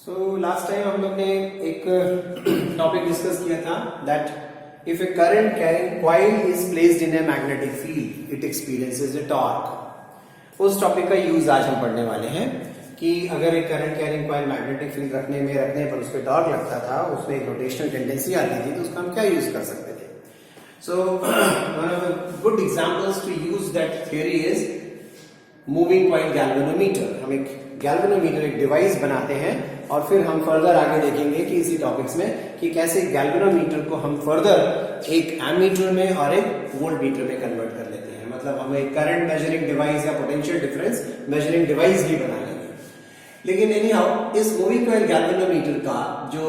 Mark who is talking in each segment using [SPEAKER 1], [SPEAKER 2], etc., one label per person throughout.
[SPEAKER 1] So last time हम लोग ने एक टॉपिक डिस्कस किया था that if A current carrying coil is placed in a magnetic field it experiences A torque. उस टॉपिक का यूज आज हम पढ़ने वाले हैं कि अगर एक current carrying coil magnetic field रखने पर उस पर टॉर्क लगता था, उसमें एक रोटेशनल टेंडेंसी आती थी, तो उसका हम क्या यूज कर सकते थे। So one of the good examples to use that theory is moving coil galvanometer. हम एक गैल्वेनोमीटर एक डिवाइस बनाते हैं और फिर हम फर्दर आगे देखेंगे कि इसी टॉपिक्स में कि कैसे गैल्वेनोमीटर को हम फर्दर एक एमीटर में और एक वोल्टमीटर में कन्वर्ट कर लेते हैं। मतलब हम एक करंट मेजरिंग डिवाइस या पोटेंशियल डिफरेंस मेजरिंग डिवाइस भी बना लेंगे। लेकिन एनी हाउ इस मूविंग कॉइल गैल्वेनोमीटर का जो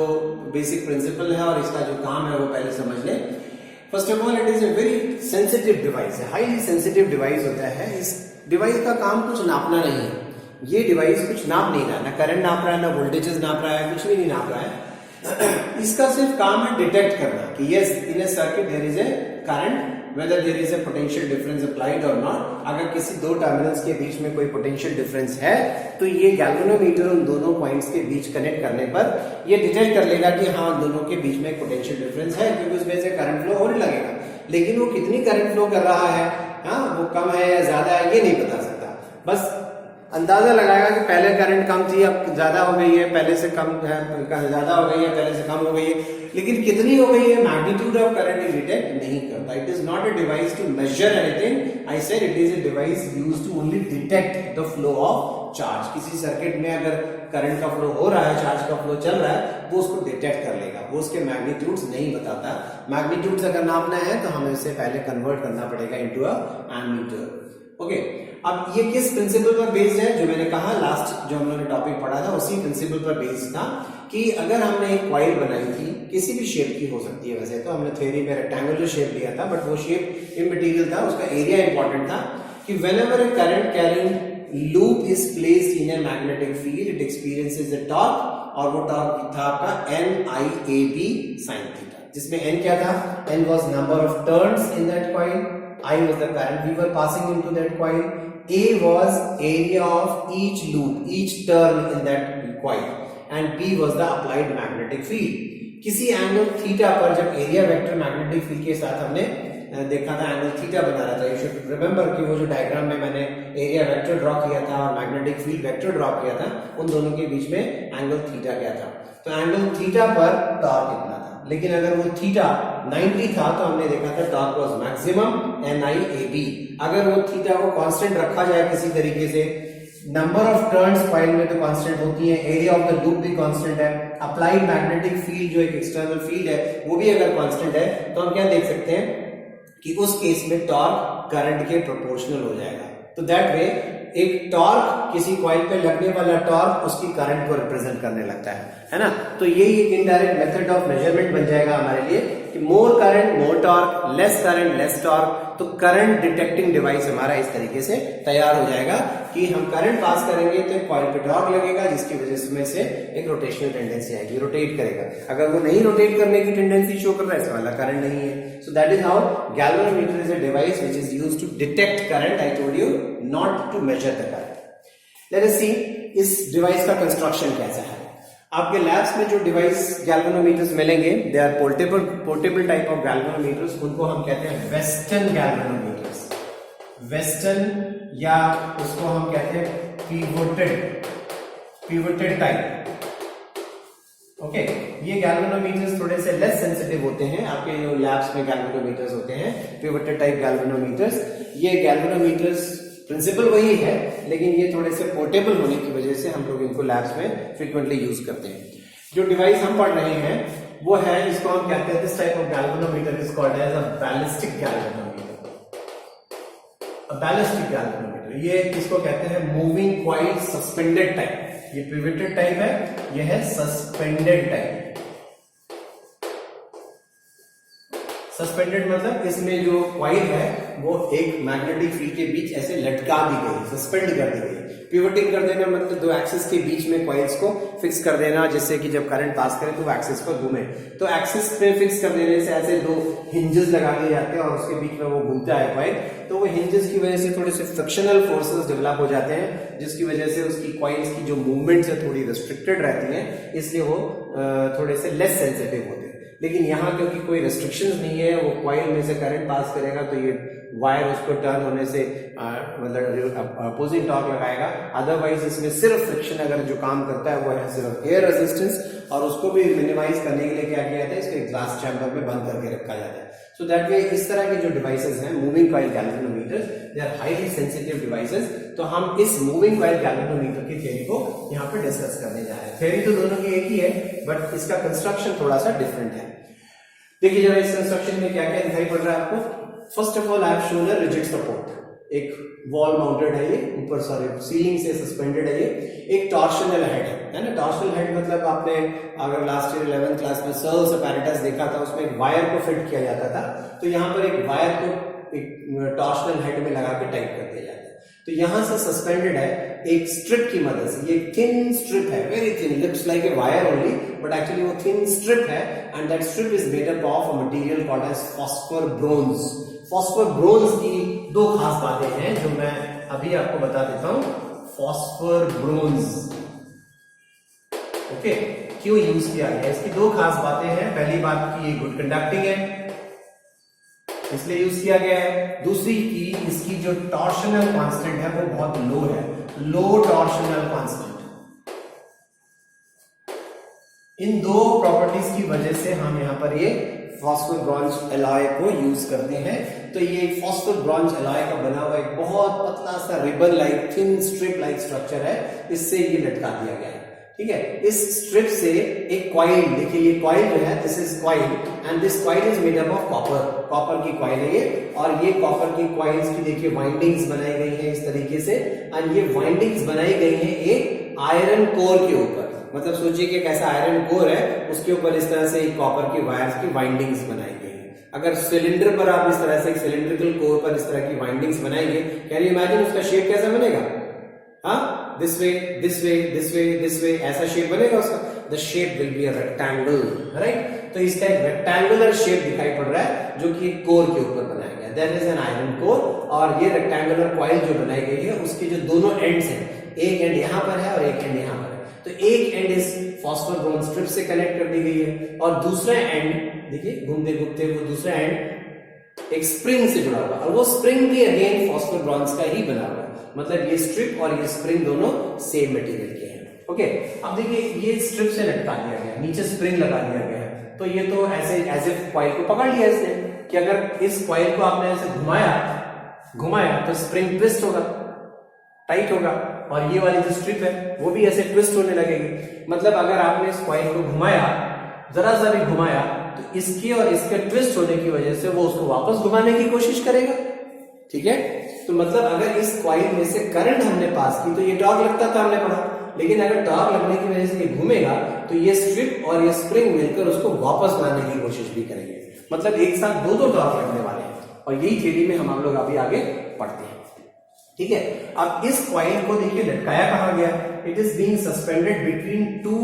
[SPEAKER 1] बेसिक प्रिंसिपल है और इसका जो काम है वो पहले समझ लें। First of all it is a very sensitive device है, हाईली सेंसिटिव डिवाइस होता है। इस डिवाइस का काम कुछ नापना नहीं है। ये डिवाइस कुछ नाप नहीं रहा, ना करंट नाप रहा है, ना वोल्टेजेस नाप रहा है, कुछ भी नहीं नाप रहा है। इसका सिर्फ काम है डिटेक्ट करना कि yes in a circuit there is a current, whether there is a potential difference applied or not। अगर किसी दो टर्मिनल्स के बीच में कोई पोटेंशियल डिफरेंस है तो ये गैल्वेनोमीटर उन दोनों पॉइंट्स के बीच कनेक्ट करने पर ये डिटेक्ट कर लेगा कि हाँ दोनों के बीच में पोटेंशियल डिफरेंस है, क्योंकि उसमें से करंट फ्लो होने लगेगा। लेकिन वो कितनी करंट फ्लो कर रहा है, हाँ वो कम है या ज्यादा है, ये नहीं बता सकता। बस अंदाजा लगाएगा कि पहले करंट कम थी अब ज्यादा हो गई है, पहले से कम है ज्यादा हो गई है, पहले से कम हो गई है, लेकिन कितनी हो गई है मैग्नीट्यूड ऑफ करंट डिटेक्ट नहीं करता। It is not a device to measure anything. I said it is a device used to only detect the flow of charge. किसी सर्किट में अगर करंट का फ्लो हो रहा है, चार्ज का फ्लो चल रहा है, वो उसको डिटेक्ट कर लेगा, वो उसके मैग्नीट्यूड्स नहीं बताता। मैग्नीट्यूड्स अगर नापना है तो हमें इसे पहले कन्वर्ट करना पड़ेगा इनटू अ एमीटर। ओके, अब ये किस प्रिंसिपल पर बेस्ड है? जो मैंने कहा लास्ट जो हम लोगों ने टॉपिक पढ़ा था उसी प्रिंसिपल पर बेस्ड था कि अगर हमने एक कॉइल बनाई थी, किसी भी शेप की हो सकती है, वैसे तो हमने थ्योरी में रेक्टेंगुलर शेप लिया था, बट वो शेप इमटेरियल था, उसका एरिया इंपॉर्टेंट था कि whenever A current carrying loop is placed in a magnetic field it experiences a torque, और वो टॉर्क था आपका NIAB sin थीटा, जिसमें n क्या था? n was number of turns in that coil, I was the current we were passing into that coil, A was area of each loop, each turn in that coil, and B was the applied magnetic field। किसी angle theta पर जब area vector magnetic field के साथ हमने देखा था, angle theta बना रहा था। यू शुड रिमेंबर कि वो जो डायग्राम में मैंने एरिया वेक्टर ड्रॉ किया था और मैग्नेटिक फील्ड वेक्टर ड्रॉ किया था, उन दोनों के बीच में एंगल थीटा क्या था? तो एंगल थीटा पर टॉर्क कितना था? लेकिन अगर वो थीटा 90 था तो हमने देखा था टॉर्क वाज मैक्सिमम NIAB। अगर वो थीटा को कांस्टेंट रखा जाए किसी तरीके से, नंबर ऑफ टर्न्स कॉइल में तो कांस्टेंट होती है, एरिया ऑफ द लूप भी कांस्टेंट है, अप्लाइड मैग्नेटिक फील्ड जो एक एक्सटर्नल फील्ड है वो भी अगर कांस्टेंट है, तो हम क्या देख सकते हैं कि उस केस में टॉर्क करंट के प्रोपोर्शनल हो जाएगा। तो दैट वे एक टॉर्क किसी कॉइल पे लगने वाला टॉर्क उसकी करंट को रिप्रेजेंट करने लगता है ना। तो यही एक इनडायरेक्ट मेथड ऑफ मेजरमेंट बन जाएगा हमारे लिए कि मोर करंट मोर torque, less current less torque. तो करंट डिटेक्टिंग डिवाइस हमारा इस तरीके से तैयार हो जाएगा कि हम करंट पास करेंगे तो कॉइल पे टॉर्क लगेगा, जिसकी वजह से एक रोटेशनल टेंडेंसी आएगी, रोटेट करेगा। अगर वो नहीं रोटेट करने की टेंडेंसी शो कर रहा है, इसका वाला करंट नहीं है। So that is how galvanometer is a device which is used to detect current. I told you not to measure the current. Let us see इस डिवाइस का कंस्ट्रक्शन कैसा है। आपके लैब्स में जो डिवाइस गैल्वेनोमीटर्स मिलेंगे, they are portable type of galvanometers. उनको हम कहते हैं वेस्टर्न गैल्वेनोमीटर्स, वेस्टर्न, या उसको हम कहते हैं पिवोटेड टाइप। ओके, ये गैल्वेनोमीटर्स थोड़े से लेस सेंसिटिव होते हैं। आपके जो लैब्स में गैल्वेनोमीटर्स होते हैं, पिवोटेड टाइप गैल्वेनोमीटर्स, ये गैल्वेनोमीटर्स प्रिंसिपल वही है, लेकिन ये थोड़े से पोर्टेबल होने की वजह से हम लोग इनको लैब्स में फ्रीक्वेंटली यूज करते हैं। जो डिवाइस हम पढ़ रहे हैं वो है, इसको हम कहते हैं this type of galvanometer is called as a ballistic galvanometer. Ballistic galvanometer, ये इसको कहते हैं मूविंग कॉइल सस्पेंडेड टाइप। ये पिवोटेड टाइप है, ये है सस्पेंडेड टाइप। सस्पेंडेड मतलब इसमें जो कॉइल है वो एक मैग्नेटिक फील्ड के बीच ऐसे लटका दी गई, सस्पेंड कर दी गई। पिवटिंग कर देना मतलब दो एक्सिस के बीच में कॉइल्स को फिक्स कर देना, जिससे कि जब करंट पास करे तो वो एक्सिस पर घूमे। तो एक्सिस पे फिक्स कर देने से ऐसे दो हिंजेस लगा दिए जाते हैं और उसके बीच में वो घूमता है कॉइल। तो वो हिंजेस की वजह से थोड़े से फ्रिक्शनल फोर्सेस डेवलप हो जाते हैं, जिसकी वजह से उसकी कॉइल्स की जो मूवमेंट्स है थोड़ी रिस्ट्रिक्टेड रहती है, इसलिए वो थोड़े से लेस सेंसिटिव होते हैं। लेकिन यहाँ क्योंकि कोई रेस्ट्रिक्शंस नहीं है, वो कॉइल में से करंट पास करेगा तो ये वायर उसको टर्न होने से मतलब अपोजिंग टॉर्क लगाएगा। अदरवाइज इसमें सिर्फ फ्रिक्शन अगर जो काम करता है वो है सिर्फ एयर रेजिस्टेंस, और उसको भी मिनिमाइज करने के लिए क्या किया जाता है, इसको ग्लास चैम्बर में बंद करके रखा जाता है। सो दैट वे इस तरह के जो डिवाइसेस हैं moving coil galvanometers, they are highly sensitive devices. तो हम इस मूविंग कॉइल गैल्वेनोमीटर की थ्योरी को यहाँ पे डिस्कस करने जा रहे हैं। थ्योरी तो दोनों की एक ही है, बट इसका कंस्ट्रक्शन थोड़ा सा डिफरेंट है। देखिए जरा इस कंस्ट्रक्शन में क्या क्या दिखाई पड़ रहा है आपको। First of all I have shown a rigid support, एक वॉल माउंटेड है ये, ऊपर सॉरी सीलिंग से सस्पेंडेड है ये। एक टॉर्शनल हेड है ना, टॉर्शनल हेड मतलब आपने अगर लास्ट ईयर 11th क्लास में सर्ल्स अपैरेटस देखा था, उसमें एक वायर को फिट किया जाता था। तो यहाँ पर एक वायर को एक टॉर्शनल हेड में लगा के टाइट कर दिया जाता है। तो यहां से सस्पेंडेड है एक स्ट्रिप की मदद से, ये थिन स्ट्रिप है, very thin, looks like a wire only, but actually वो थिन स्ट्रिप है। And that strip is made up of a material called as phosphor bronze. Phosphor bronze की दो खास बातें हैं जो मैं अभी आपको बता देता हूं। फॉस्फर ब्रोंज ओके, क्यों यूज किया गया, इसकी दो खास बातें हैं। पहली बात की ये गुड कंडक्टिंग है, इसलिए यूज किया गया है। दूसरी की इसकी जो टॉर्शनल कांस्टेंट है वो बहुत लो है, लो टॉर्शनल कांस्टेंट। इन दो प्रॉपर्टीज की वजह से हम यहां पर ये फॉस्फर ब्रॉन्ज एलॉय को यूज करते हैं। तो ये फॉस्फर ब्रॉन्ज एलॉय का बना हुआ एक बहुत पतला सा ribbon like thin strip like structure है, इससे ये लटका दिया गया है। ठीक है, इस स्ट्रिप से एक कॉइल, देखिए ये कॉइल जो है, this is coil and this coil is made up of copper. Copper की कॉइल है ये, और ये कॉपर की कॉइल्स की देखिए वाइंडिंग्स बनाई गई है इस तरीके से। एंड ये वाइंडिंग्स बनाई गई है एक आयरन कोर के ऊपर, मतलब सोचिए कि कैसा आयरन कोर है, उसके ऊपर इस तरह से एक कॉपर की वायर्स की वाइंडिंग्स बनाई गई है। अगर सिलेंडर पर आप इस तरह से एक सिलेंड्रिकल कोर पर इस तरह की वाइंडिंग्स बनाएंगे, कैन यू इमेजिन उसका शेप कैसा बनेगा? हाँ, this way this way this way this way, ऐसा शेप बनेगा उसका। The shape will be a rectangle, right. तो इसका एक रेक्टेंगुलर शेप दिखाई पड़ रहा है जो कि कोर के ऊपर बनाया गया। There is an iron core, और ये रेक्टेंगुलर कॉइल जो बनाई गई है उसके जो दोनों एंड्स हैं, एक एंड यहां पर है और एक एंड यहां पर है। तो एक एंड इस फॉस्फर ब्रॉन्ज स्ट्रिप से कनेक्ट कर दी गई है, और दूसरा एंड देखिए घूमते घूमते वो दूसरा एंड एक स्प्रिंग से जुड़ा हुआ, और वो स्प्रिंग भी अगेन फॉस्फर ब्रॉन्ज का ही बना हुआ है। मतलब ये स्ट्रिप और ये स्प्रिंग दोनों सेम मटेरियल के हैं। ओके, अब देखिए ये स्ट्रिप से लटका दिया गया, नीचे स्प्रिंग लगा दिया गया है। तो ये तो ऐसे एज इफ कॉइल को पकड़ लिया इसने, कि अगर इस कॉइल को आपने ऐसे घुमाया तो स्प्रिंग ट्विस्ट होगा, टाइट होगा, और ये वाली जो स्ट्रिप है वो भी ऐसे ट्विस्ट होने लगेगी। मतलब अगर आपने इस कॉइल को घुमाया, जरा सा भी घुमाया, तो इसके और इसके ट्विस्ट होने की वजह से वो उसको वापस घुमाने की कोशिश करेगा। ठीक है, तो मतलब अगर इस कॉइल में से करंट हमने पास की तो ये टॉर्क लगता था, हमने पढ़ा। लेकिन अगर टॉर्क लगने की वजह से ये घूमेगा तो ये स्ट्रिप और ये स्प्रिंग मिलकर उसको वापस लाने की कोशिश भी करेंगे। मतलब एक साथ दो टॉर्क लगने वाले हैं, और यही थ्योरी में हम लोग अभी आगे पढ़ते हैं। ठीक है, अब इस कॉइल को देखिए लटकाया कहां गया। It is being suspended between two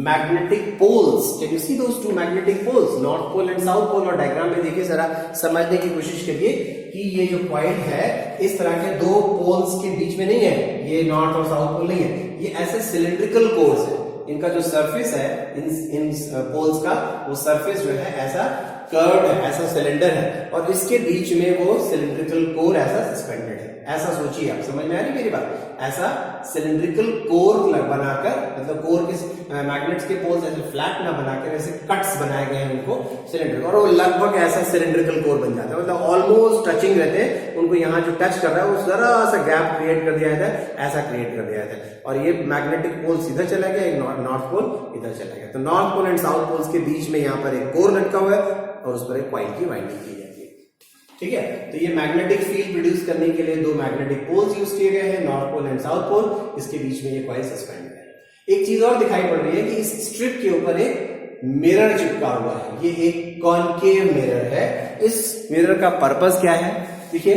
[SPEAKER 1] magnetic poles. Can you see those two magnetic poles, north pole and south pole. और डायग्राम में देखिए जरा समझने की कोशिश करिए कि ये जो कॉइल है इस तरह के दो पोल्स के बीच में नहीं है, ये नॉर्थ और साउथ पोल नहीं है, ये ऐसे सिलेंड्रिकल कोर्स है। इनका जो सरफेस है इन पोल्स का, वो सरफेस जो है ऐसा कर्व्ड है, ऐसा सिलेंडर है, और इसके बीच में वो सिलेंड्रिकल कोर ऐसा सस्पेंडेड है। ऐसा सोचिए, आप समझ में आ रही मेरी बात? ऐसा सिलेंड्रिकल कोर बनाकर, मतलब कोर के मैग्नेट्स के पोल्स ऐसे फ्लैट ना बनाकर ऐसे कट्स बनाए गए हैं उनको सिलेंडर, और वो लगभग ऐसा सिलेंड्रिकल कोर बन जाता है। मतलब ऑलमोस्ट टचिंग रहते हैं, उनको यहाँ जो टच कर रहा है वो जरा सा गैप क्रिएट कर दिया जाता है, ऐसा क्रिएट कर दिया जाता है। और ये मैग्नेटिक पोल्स इधर चला गया, एक नॉर्थ पोल इधर चला गया। तो north pole and south poles के बीच में यहाँ पर एक कोर लटका हुआ है, और उस पर एक कॉइल की वाइंडिंग की जाती है। ठीक है, तो ये मैग्नेटिक फील्ड प्रोड्यूस करने के लिए दो मैग्नेटिक पोल्स यूज किए गए हैं, north pole and south pole. इसके बीच में ये कॉइल सस्पेंड है। एक चीज और दिखाई पड़ रही है कि इस स्ट्रिप के ऊपर एक मिरर चिपका हुआ है। ये एक कॉनकेव मिरर है। इस मिरर का पर्पस क्या है? देखिए,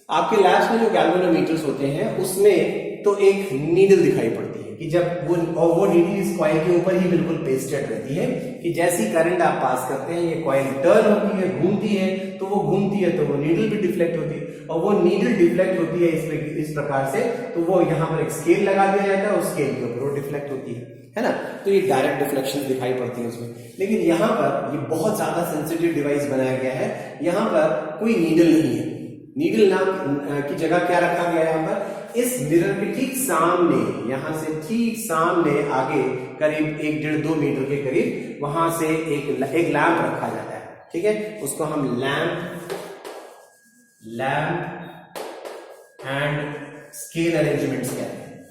[SPEAKER 1] आपके लैब्स में जो गैल्वेनोमीटर्स होते हैं उसमें तो एक नीडल दिखाई पड़ती है कि जब वो नीडल इस कॉइल के ऊपर ही बिल्कुल पेस्टेड रहती है कि जैसी करंट आप पास करते हैं ये कॉइल टर्न होती है, घूमती है, तो वो घूमती है तो वो नीडल भी डिफ्लेक्ट होती है, और वो नीडल डिफ्लेक्ट होती है इस प्रकार से, तो वो यहाँ पर एक स्केल लगा दिया जाता है, उस स्केल के ऊपर वो डिफ्लेक्ट होती है ना। तो ये डायरेक्ट डिफ्लेक्शन दिखाई पड़ती है उसमें। लेकिन यहाँ पर ये बहुत ज्यादा सेंसिटिव डिवाइस बनाया गया है, यहाँ पर कोई नीडल नहीं है। नीडल नाम की जगह क्या रखा गया है? यहाँ पर इस मिरर के ठीक सामने, यहां से ठीक सामने आगे करीब 1-1.5-2 मीटर के करीब वहां से एक लैंप रखा जाता है, ठीक है। उसको हम लैंप एंड स्केल अरेंजमेंट्स कहते हैं।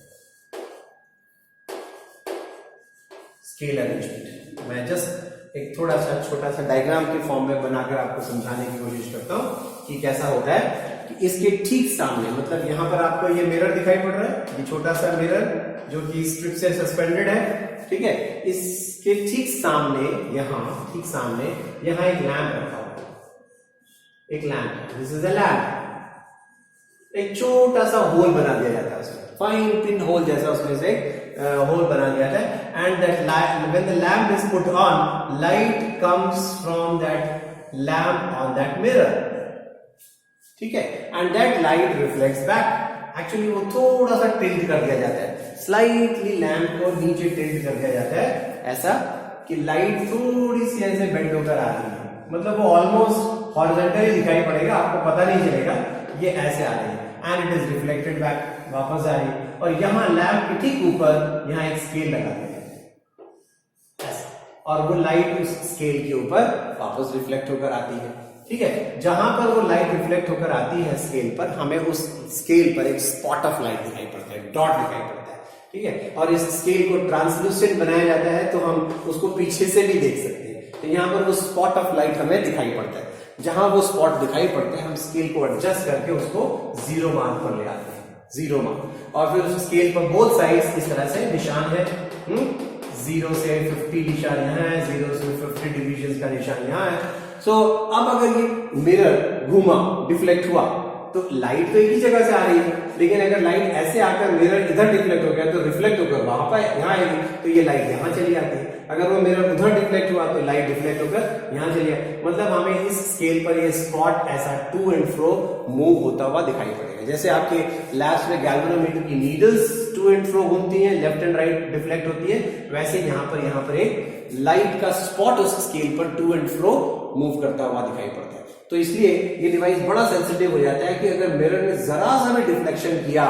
[SPEAKER 1] स्केल अरेंजमेंट मैं जस्ट एक थोड़ा सा छोटा सा डायग्राम के फॉर्म में बनाकर आपको समझाने की कोशिश करता हूं कि कैसा होता है। कि इसके ठीक सामने, मतलब यहां पर आपको ये मिरर दिखाई पड़ रहा है, ये छोटा सा मिरर जो कि स्ट्रिप से सस्पेंडेड है, ठीक है। इसके ठीक सामने, ठीक सामने यहां एक लैंप रखा हुआ है, एक lamp, this is a lamp. एक छोटा सा होल बना दिया जाता है उसमें, फाइन पिन होल जैसा उसमें से होल बना दिया जाता है, and that when the lamp is put on, light comes from that lamp on that mirror, ठीक है, and that light reflects back. Actually वो थोड़ा सा टिल्ट कर दिया जाता है, स्लाइटली लैंप को नीचे टिल्ट कर दिया जाता है, ऐसा कि लाइट थोड़ी सी ऐसे बेंड होकर आ रही है, मतलब वो ऑलमोस्ट हॉरिजॉन्टली दिखाई पड़ेगा, आपको पता नहीं चलेगा ये ऐसे आ रही है, and it is reflected back, वापस आ रही है। और यहां लैंप के ठीक ऊपर यहां एक स्केल लगा दिया है, और वो लाइट उस स्केल के ऊपर वापस रिफ्लेक्ट होकर आती है, ठीक है। जहां पर वो लाइट रिफ्लेक्ट होकर आती है स्केल पर, हमें उस स्केल पर एक स्पॉट ऑफ लाइट दिखाई पड़ता है, डॉट दिखाई पड़ता है, ठीक है। और इस स्केल को ट्रांसलूसेंट बनाया जाता है तो हम उसको पीछे से भी देख सकते हैं, तो यहाँ पर वो स्पॉट ऑफ लाइट हमें दिखाई पड़ता है। जहां वो स्पॉट दिखाई पड़ते हैं हम स्केल को एडजस्ट करके उसको 0 मार्क पर ले आते हैं, 0 मार्क, और फिर उस स्केल पर बोथ साइड्स इस तरह से निशान है, 0 से 50 निशान यहाँ है, 0 से 50 डिविजन का निशान यहाँ है। सो अब अगर ये मिरर घूमा, डिफ्लेक्ट हुआ, तो लाइट तो एक ही जगह से आ रही है, लेकिन अगर लाइट ऐसे आकर मिरर इधर डिफ्लेक्ट हो गया तो रिफ्लेक्ट होकर वहां पर यहाँ आएगी, तो ये लाइट यहाँ चली आती है। अगर वो मिरर उधर डिफ्लेक्ट हुआ तो लाइट डिफ्लेक्ट होकर यहाँ चली आए, मतलब हमें इस स्केल पर ये स्पॉट ऐसा टू एंड फ्रो मूव होता हुआ दिखाई पड़ेगा। जैसे आपके लैब्स में गैल्वेनोमीटर की नीडल्स टू एंड फ्रो घूमती हैं, लेफ्ट एंड राइट डिफ्लेक्ट होती है, वैसे यहाँ पर एक लाइट का स्पॉट उस स्केल पर टू एंड फ्रो मूव करता हुआ दिखाई पड़ता है। तो इसलिए ये डिवाइस बड़ा सेंसिटिव हो जाता है कि अगर मिरर ने जरा सा भी डिफ्लेक्शन किया,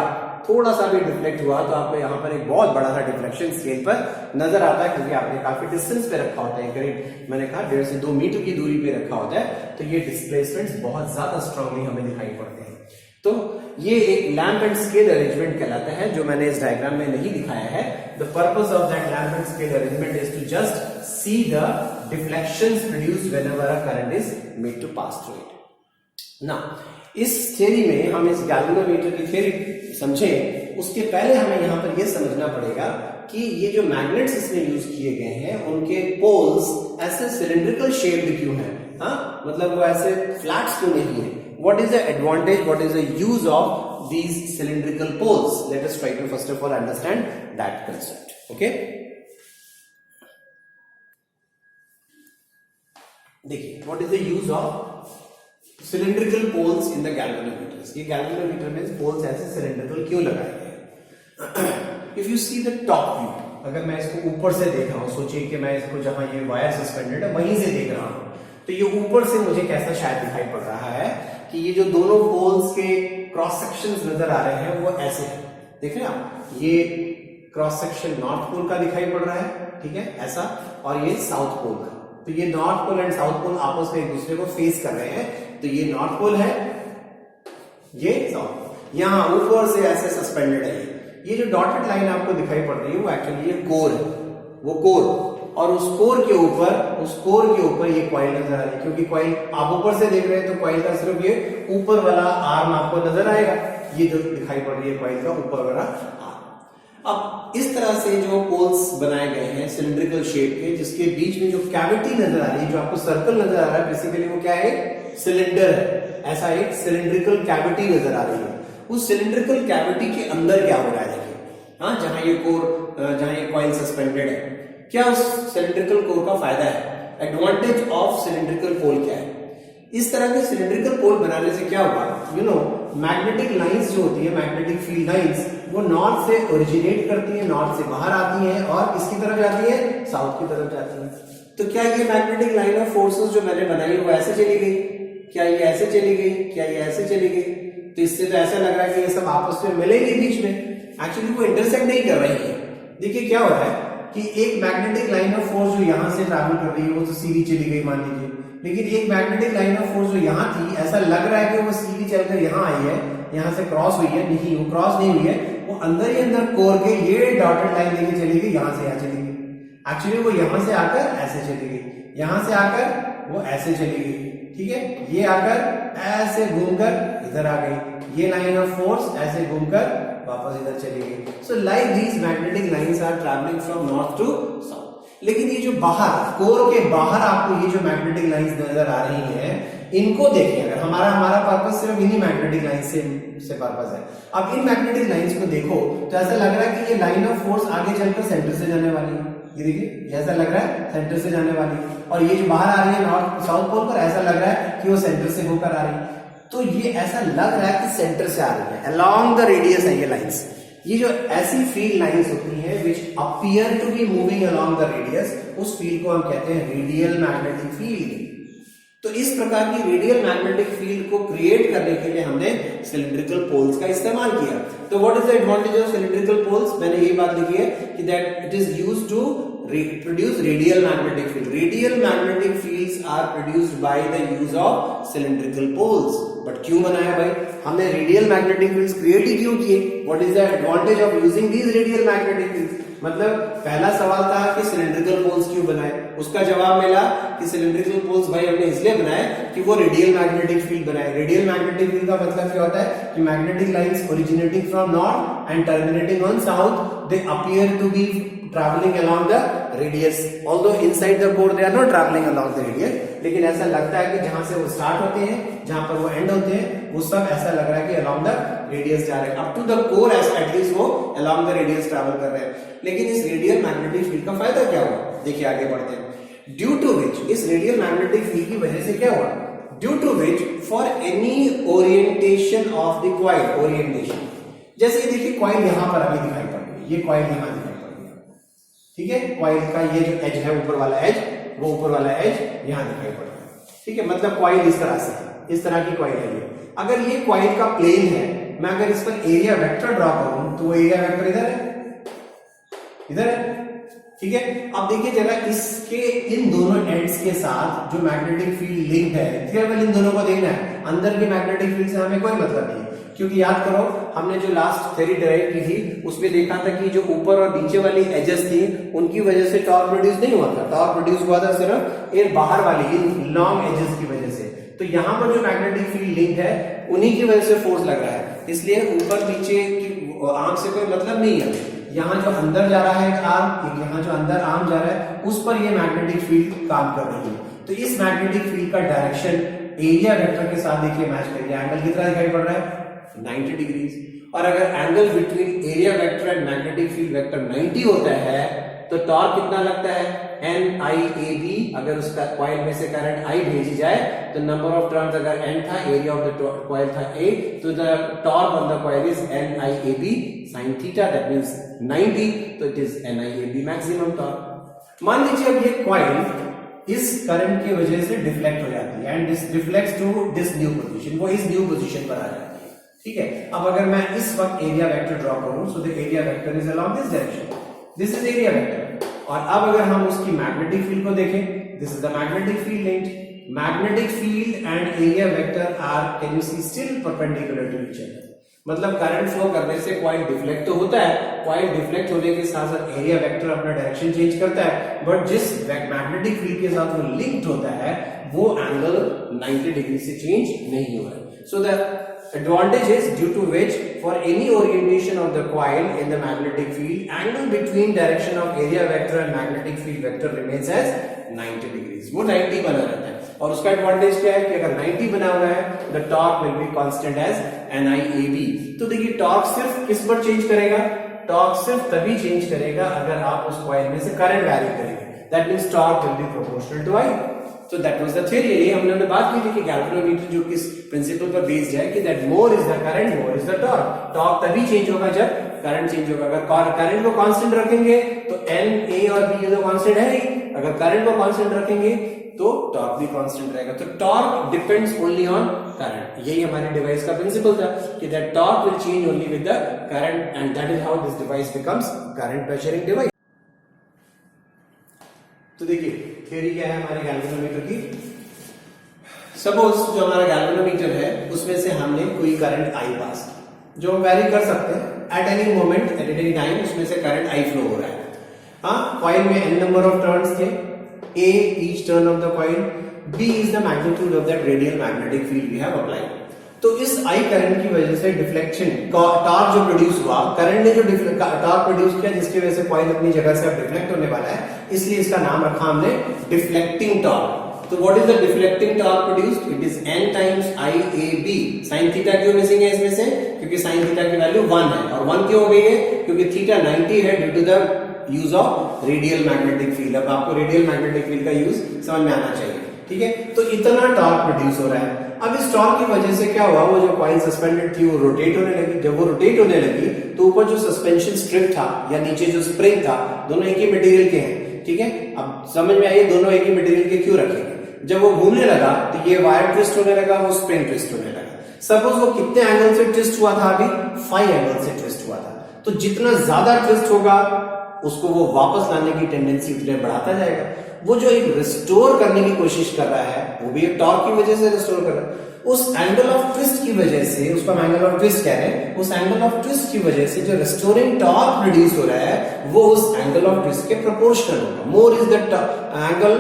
[SPEAKER 1] थोड़ा सा भी डिफ्लेक्ट हुआ, तो आपको यहाँ पर एक बहुत बड़ा सा डिफ्लेक्शन स्केल पर नजर आता है, क्योंकि आपने काफी डिस्टेंस पे रखा होता है, करीब मैंने कहा 1.5 से 2 मीटर की दूरी पे रखा होता है, तो ये डिस्प्लेसमेंट्स बहुत ज्यादा स्ट्रांगली हमें दिखाई पड़ते हैं। तो ये एक लैंप एंड स्केल अरेंजमेंट कहलाता है, जो मैंने इस डायग्राम में नहीं दिखाया है। The purpose of that lamp and scale arrangement is to just see the deflections produced whenever a current is made to pass through it. Now इस थ्योरी में हम इस गैल्वेनोमीटर की थ्योरी समझें, उसके पहले हमें यहाँ पर यह समझना पड़ेगा कि ये जो मैग्नेट्स इसमें यूज किए गए हैं उनके पोल्स ऐसे सिलिंड्रिकल शेप्ड क्यों हैं, हाँ, मतलब वो ऐसे फ्लैट्स क्यों नहीं है। What is the advantage, what is the use of these cylindrical poles? Let us try to first of all understand that concept. Okay? देखिए, what is the use of cylindrical poles in the galvanometers? ये galvanometer में poles ऐसे cylindrical क्यों लगाए गए? If you see the top view, अगर मैं इसको ऊपर से देख रहा हूँ, सोचिए कि मैं इसको जहां ये वायर सस्पेंडेड है वहीं से देख रहा हूँ, तो ये ऊपर से मुझे कैसा शायद दिखाई पड़ रहा है कि ये जो दोनों पोल्स के क्रॉस सेक्शंस नजर आ रहे हैं वो ऐसे हैं, देख रहे हैं आप, ये क्रॉस सेक्शन नॉर्थ पोल का दिखाई पड़ रहा है, ठीक है, ऐसा, और ये साउथ पोल का। तो ये north pole and south pole आपस में एक दूसरे को फेस कर रहे हैं, तो ये नॉर्थ पोल है, ये साउथ पोल, यहां ऊपर से ऐसे सस्पेंडेड है। ये जो डॉटेड लाइन आपको दिखाई पड़ रही है वो एक्चुअली ये कोर है, वो कोर, और उस कोर के ऊपर ये कॉइल नजर आ रही है, क्योंकि कॉइल आप ऊपर से देख रहे हैं तो कॉइल का सिर्फ ये ऊपर वाला आर्म आपको नजर आएगा, ये जो दिखाई पड़ रही है कॉइल का ऊपर वाला आर्म। अब इस तरह से जो पोल्स बनाए गए हैं सिलिंड्रिकल शेप के, जिसके बीच में जो कैविटी नजर आ रही है, जो आपको सर्कल नजर आ रहा है, बेसिकली वो क्या है, सिलेंडर है, ऐसा एक सिलिंड्रिकल कैविटी नजर आ रही है। उस सिलिंड्रिकल कैविटी के अंदर क्या हो रहा है देखिए, हाँ, जहां ये कोर, जहां ये कॉइल सस्पेंडेड है, क्या उस सिलिंड्रिकल कोर का फायदा है? एडवांटेज ऑफ सिलिंड्रिकल पोल क्या है? इस तरह के सिलिंड्रिकल पोल बनाने से क्या होगा, यू नो, मैग्नेटिक लाइंस जो होती है, मैग्नेटिक फील्ड लाइंस, वो नॉर्थ से ओरिजिनेट करती है, नॉर्थ से बाहर आती है और किसकी तरफ जाती है? साउथ की तरफ जाती है। तो क्या ये मैग्नेटिक लाइन ऑफ फोर्सेस जो मैंने बनाई है वो ऐसे चली गई? क्या ये ऐसे चली गई? क्या ये ऐसे चली गई? तो इससे तो ऐसा लग रहा है कि ये सब आपस में मिलेंगे बीच में, एक्चुअली वो इंटरसेक्ट नहीं कर रही है। देखिए क्या हो रहा है कि एक मैग्नेटिक लाइन ऑफ फोर्स जो यहां से ट्रैवल कर रही है वो तो सीधी चली गई मान लीजिए, लेकिन एक मैग्नेटिक लाइन ऑफ फोर्स जो यहां थी, ऐसा लग रहा है कि वो सीधी चलकर यहां आई है, यहां से क्रॉस हुई है, नहीं, वो क्रॉस नहीं हुई है, वो अंदर ही अंदर कोर के ये डॉटेड लाइन लेके चली गई, यहां से यहां चली गई। एक्चुअली वो यहां से आकर ऐसे चली गई, यहां से आकर वो ऐसे चली गई, ठीक है, ये आकर ऐसे घूमकर इधर आ गई, ये लाइन ऑफ फोर्स ऐसे घूमकर वापस इधर चली गई। So like these magnetic lines are travelling from north to south. लेकिन ये जो बाहर, कोर के बाहर आपको ये जो मैग्नेटिक लाइंस नजर आ रही हैं, इनको देखिए, अगर हमारा पर्पस सिर्फ इन्हीं मैग्नेटिक लाइंस से पर्पस है। अब इन मैग्नेटिक लाइंस को देखो तो ऐसा लग रहा है कि ये लाइन ऑफ फोर्स आगे चलकर सेंटर से जाने वाली है, ये देखिए, ऐसा लग रहा है सेंटर से जाने वाली है, और ये जो बाहर आ रही है नॉर्थ साउथ पोल पर, ऐसा लग रहा है कि वो सेंटर से होकर आ रही है। तो ये ऐसा लग रहा है कि सेंटर से आ रही है, अलोंग द रेडियस है ये लाइंस। ये जो ऐसी फील्ड लाइंस होती हैं which appear to be moving along the radius, उस फील्ड को हम कहते हैं रेडियल मैग्नेटिक फील्ड। तो इस प्रकार की रेडियल मैग्नेटिक फील्ड को क्रिएट करने के लिए हमने सिलिंड्रिकल पोल्स का इस्तेमाल किया। तो what is the advantage of cylindrical poles? मैंने यही बात लिखी है कि that it is used to produce radial magnetic field. Radial magnetic fields are produced by the use of cylindrical poles. But क्यों बनाया भाई हमने radial magnetic fields create ही क्यों किए? What is the advantage of using these radial magnetic fields? मतलब पहला सवाल था कि सिलिंड्रिकल पोल्स क्यों बनाए, उसका जवाब मिला कि सिलिंड्रिकल पोल्स भाई हमने इसलिए बनाए कि वो रेडियल मैग्नेटिक फील्ड बनाए। रेडियल मैग्नेटिक फील्ड का मतलब क्या होता है कि magnetic lines originating from north and terminating on south, they appear to be traveling along the radius, although inside the core they are not traveling along the radius, लेकिन ऐसा लगता है कि जहां से वो स्टार्ट होते हैं, जहां पर वो एंड होते हैं, वो सब ऐसा लग रहा है कि along the radius जा रहे हैं, up to the core at least वो along the radius ट्रैवल कर रहे हैं। लेकिन इस रेडियल मैग्नेटिक फील्ड का फायदा क्या हुआ? देखिए आगे बढ़ते हैं। ड्यू टू विच, इस रेडियल मैग्नेटिक फील्ड की वजह से क्या हुआ? Due to which for any orientation of the coil, orientation, जैसे ये देखिए कॉइल यहां पर अभी दिखाई पड़ रही है, ये कॉइल यहां दिखाई पड़ रही है, ठीक है, कॉइल का ये जो एज है, ऊपर वाला एज, वो ऊपर वाला एज यहां दिखाई पड़ रहा है, ठीक है, मतलब कॉइल इस तरह से, इस तरह की कॉइल है ये। अगर ये कॉइल का प्लेन है, मैं अगर इस पर एरिया वेक्टर ड्रॉ करूं तो वो एरिया वेक्टर इधर है, इधर है, ठीक है। अब देखिए जरा इसके इन दोनों एंड्स के साथ जो मैग्नेटिक फील्ड लिंक है, केवल इन दोनों को देखना है, अंदर की मैग्नेटिक फील्ड से हमें कोई मतलब नहीं है, क्योंकि याद करो हमने जो लास्ट थ्योरी डिराइव की थी उसमें देखा था कि जो ऊपर और नीचे वाली एजेस थी उनकी वजह से टॉर्क प्रोड्यूस नहीं हुआ था, टॉर्क प्रोड्यूस हुआ था सिर्फ इन बाहर वाली इन लॉन्ग एजेस की वजह से। तो यहाँ पर जो मैग्नेटिक फील्ड लिंक है उन्हीं की वजह से फोर्स लग रहा है, इसलिए ऊपर नीचे की आर्म से कोई मतलब नहीं है। यहाँ जो अंदर जा रहा है एक आर्म, यहाँ जो अंदर आर्म जा रहा है, उस पर ये मैग्नेटिक फील्ड काम कर रही है। तो इस मैग्नेटिक फील्ड का डायरेक्शन एरिया वेक्टर के साथ देखिए मैच करिए, एंगल कितना दिखाई पड़ रहा है 90 डिग्रीज। और अगर angle between area vector and magnetic field vector 90 होता है तो टॉर्क कितना लगता है NIAB। अगर उसका कॉइल में से करंट I भेजी जाए तो नंबर ऑफ टर्न्स अगर N था, एरिया ऑफ द कॉइल था A, तो the torque on the coil is NIAB sin theta, that means 90, तो it is NIAB maximum torque. मान लीजिए अब ये कॉइल इस करंट की वजह से डिफ्लेक्ट हो जाती है and this reflects to this new position, वो इस न्यू पोजीशन पर आ जाती है, ठीक है। अब अगर मैं इस वक्त एरिया वेक्टर ड्रॉ करूं, so the area vector is along this direction, this is area vector. और अब अगर हम उसकी मैग्नेटिक फील्ड को देखें, this is the magnetic field linked, magnetic field and area vector are, can you see, still perpendicular to each other. मतलब current flow करने से कॉइल डिफ्लेक्ट तो होता है, कॉइल डिफ्लेक्ट होने के साथ साथ एरिया वेक्टर अपना डायरेक्शन चेंज करता है, बट जिस मैग्नेटिक फील्ड के साथ वो लिंक्ड होता है वो एंगल 90 डिग्री से चेंज नहीं हुआ है। So the advantage is due to which for any orientation of the coil in the magnetic field, angle between direction of area vector and magnetic field vector remains as 90 degrees. वो 90 बना रहता है और उसका advantage क्या है कि अगर 90 बना हुआ है the torque will be constant as NIAB. तो देखिए टॉर्क सिर्फ किस पर चेंज करेगा, टॉर्क सिर्फ तभी चेंज करेगा अगर आप उस कॉइल में से करंट वैरी करेंगे. That means torque will be proportional to I. So that was the theory. ये हमने बात की थी कि गैल्वेनोमीटर जो किस प्रिंसिपल पर बेस्ड है कि that more is the current, more is the torque. Torque तभी चेंज होगा जब करंट चेंज होगा. अगर करंट को कांस्टेंट रखेंगे तो N, A और B ये तो कांस्टेंट है ही. अगर करंट को कांस्टेंट रखेंगे तो टॉर्क भी कांस्टेंट रहेगा. तो torque depends only on current. यही हमारे डिवाइस का प्रिंसिपल था कि that torque will change only with the current and that is how this device becomes current measuring device. तो देखिए थ्योरी क्या है हमारे गैल्वेनोमीटर की. सपोज जो हमारा गैल्वेनोमीटर है उसमें से हमने कोई करंट I पास जो हम वैरी कर सकते हैं at any moment at any time, उसमें से करंट I फ्लो हो रहा है. हाँ, कॉइल में n नंबर ऑफ टर्न्स थे. A each turn of the coil, B is the magnitude of that radial magnetic field we have applied. तो इस I करंट की वजह से डिफ्लेक्शन टॉर्क जो प्रोड्यूस हुआ, करंट ने जो टॉर्क प्रोड्यूस किया जिसकी वजह से कॉइल अपनी जगह से अब डिफ्लेक्ट होने वाला है, इसलिए इसका नाम रखा हमने डिफ्लेक्टिंग टॉर्क. तो what is the deflecting torque produced? It is n times IAB. sin theta क्यों मिसिंग है इसमें से? क्योंकि sin थीटा की वैल्यू 1 है. और 1 क्यों हो गई है? क्योंकि थीटा 90 है due to the use of radial magnetic field. अब आपको रेडियल मैग्नेटिक फील्ड का यूज समझ में आना चाहिए. ठीक है, तो इतना टॉर्क प्रोड्यूस हो रहा है. अब इस टॉर्क की वजह से क्या हुआ, वो जो कॉइल सस्पेंडेड थी वो रोटेट होने लगी. जब वो रोटेट होने लगी तो ऊपर जो सस्पेंशन स्ट्रिप था या नीचे जो स्प्रिंग था, दोनों एक ही मटेरियल के हैं. ठीक है, अब समझ में आइए दोनों एक ही मटेरियल के क्यों रखेंगे. जब वो घूमने लगा तो ये वायर ट्विस्ट होने लगा, वो स्प्रिंग ट्विस्ट होने लगा. सपोज वो कितने एंगल से ट्विस्ट हुआ था? अभी 5 एंगल से ट्विस्ट हुआ था. तो जितना ज्यादा ट्विस्ट होगा उसको वो वापस लाने की टेंडेंसी उतने बढ़ाता जाएगा. वो जो एक रिस्टोर करने की कोशिश कर रहा है वो भी एक टॉर्क की वजह से रिस्टोर कर रहा है. उस एंगल ऑफ ट्विस्ट की वजह से, उसका एंगल ऑफ ट्विस्ट कह रहे हैं, उस एंगल ऑफ ट्विस्ट की वजह से जो रिस्टोरिंग टॉर्क प्रोड्यूस हो रहा है वो उस एंगल ऑफ ट्विस्ट के प्रोपोर्शनल होगा. More is the angle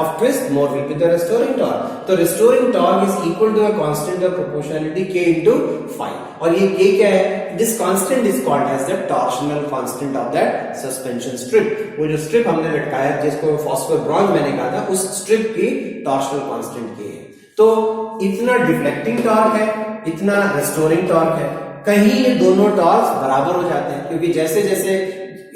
[SPEAKER 1] of twist, more will be the restoring torque. तो restoring torque is equal to a constant of proportionality k into 5. और ये k क्या है? This constant is called as the torsional constant of that suspension strip. वो जो strip हमने लटकाया जिसको फॉस्फोर ब्रॉन्ज मैंने कहा था, उस स्ट्रिप की टॉर्शनल कांस्टेंट k है. तो इतना डिफ्लेक्टिंग टॉर्क है, इतना रिस्टोरिंग टॉर्क है. कहीं ये दोनों टॉर्क बराबर हो जाते हैं क्योंकि जैसे जैसे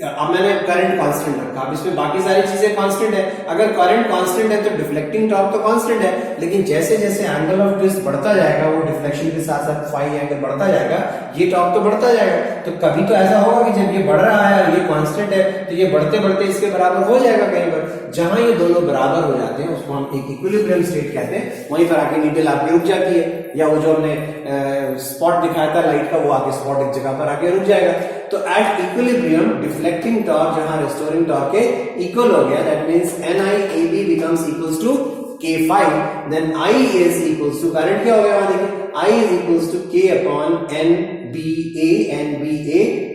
[SPEAKER 1] अब मैंने करंट कांस्टेंट रखा, अब इसमें बाकी सारी चीजें कांस्टेंट है. अगर करंट कांस्टेंट है तो डिफ्लेक्टिंग टॉर्क तो कांस्टेंट है, लेकिन जैसे जैसे एंगल ऑफ ट्विस्ट बढ़ता जाएगा वो डिफ्लेक्शन के साथ साथ फाई एंगल बढ़ता जाएगा, ये टॉर्क तो बढ़ता जाएगा. तो कभी तो ऐसा होगा कि जब ये बढ़ रहा है और ये कांस्टेंट है तो ये बढ़ते बढ़ते इसके बराबर हो जाएगा कहीं पर. जहां ये दोनों बराबर हो जाते हैं उसको हम एक इक्विलिब्रियम स्टेट कहते हैं. वहीं पर आके नीडल आपकी रुक जाती है, या वो जो हमने स्पॉट दिखाया था लाइट का, वो आके स्पॉट एक जगह पर आके रुक जाएगा. तो एट इक्विलिब्रियम डिफ्लेक्टिंग टॉर्क जहां रिस्टोरिंग टॉर्क के इक्वल हो गया, that means NIAB becomes equals to K5. then I is equals to, current क्या हो गया वहां देखिए, I is equals to K upon NBA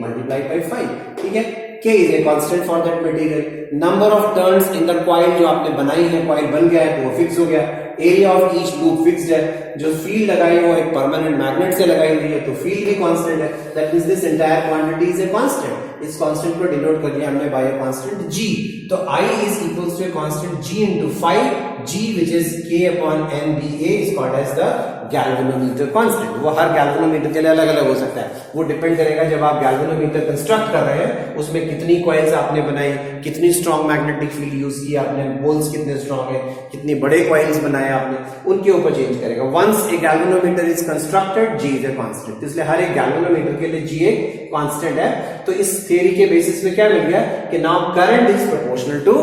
[SPEAKER 1] multiplied by 5. ठीक है, K is a constant for that material. Number of turns in the coil जो आपने बनाई है, coil बन गया है तो वो फिक्स हो गया. Area of each loop fixed है. जो फील्ड लगाई वो एक परमानेंट मैग्नेट से लगाई हुई है तो फील्ड भी कांस्टेंट है. That means this entire quantity is a constant. इस कांस्टेंट को डिनोट कर दिया हमने बाय अ कांस्टेंट G. तो I is equals to a constant G into 5. G which is K upon NBA is called as the galvanometer constant. वो हर galvanometer के लिए अलग अलग हो सकता है. वो डिपेंड करेगा जब आप गैल्वेनोमीटर कंस्ट्रक्ट कर रहे हैं उसमें कितनी कॉइल्स आपने बनाई, कितनी स्ट्रॉन्ग मैग्नेटिक फील्ड यूज की आपने, पोल्स कितने स्ट्रॉन्ग है, कितने बड़े कॉइल्स बनाए आपने, उनके ऊपर चेंज करेगा. Once a galvanometer is constructed G is a constant. इसलिए हर एक गैल्वेनोमीटर के लिए G एक कांस्टेंट है. तो इस थ्योरी के बेसिस पे क्या मिल गया कि now current is proportional to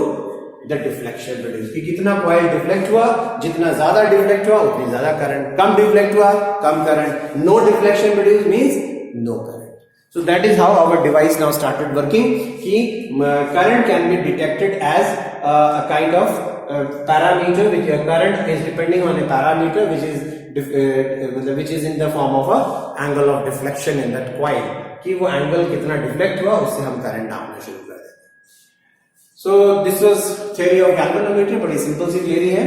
[SPEAKER 1] the deflection produce. कि कितना कॉइल डिफ्लेक्ट हुआ, जितना ज्यादा डिफ्लेक्ट हुआ उतनी ज्यादा करंट, कम डिफ्लेक्ट हुआ कम current. No deflection produce means no current. So that is how our device now started working. कि current can be detected as a kind of parameter, which current is depending on a parameter which is in the form of a angle of deflection in that coil. कि वो angle कितना deflect हुआ उससे हम current नापना शुरू कर देते हैं. So this was theory of galvanometer. बड़ी सिंपल सी theory है.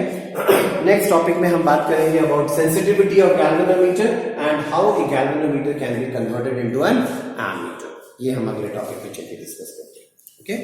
[SPEAKER 1] नेक्स्ट टॉपिक में हम बात करेंगे about sensitivity of galvanometer and how a galvanometer can be converted into an ammeter. ये हम अगले टॉपिक में चलके डिस्कस करते हैं। ओके।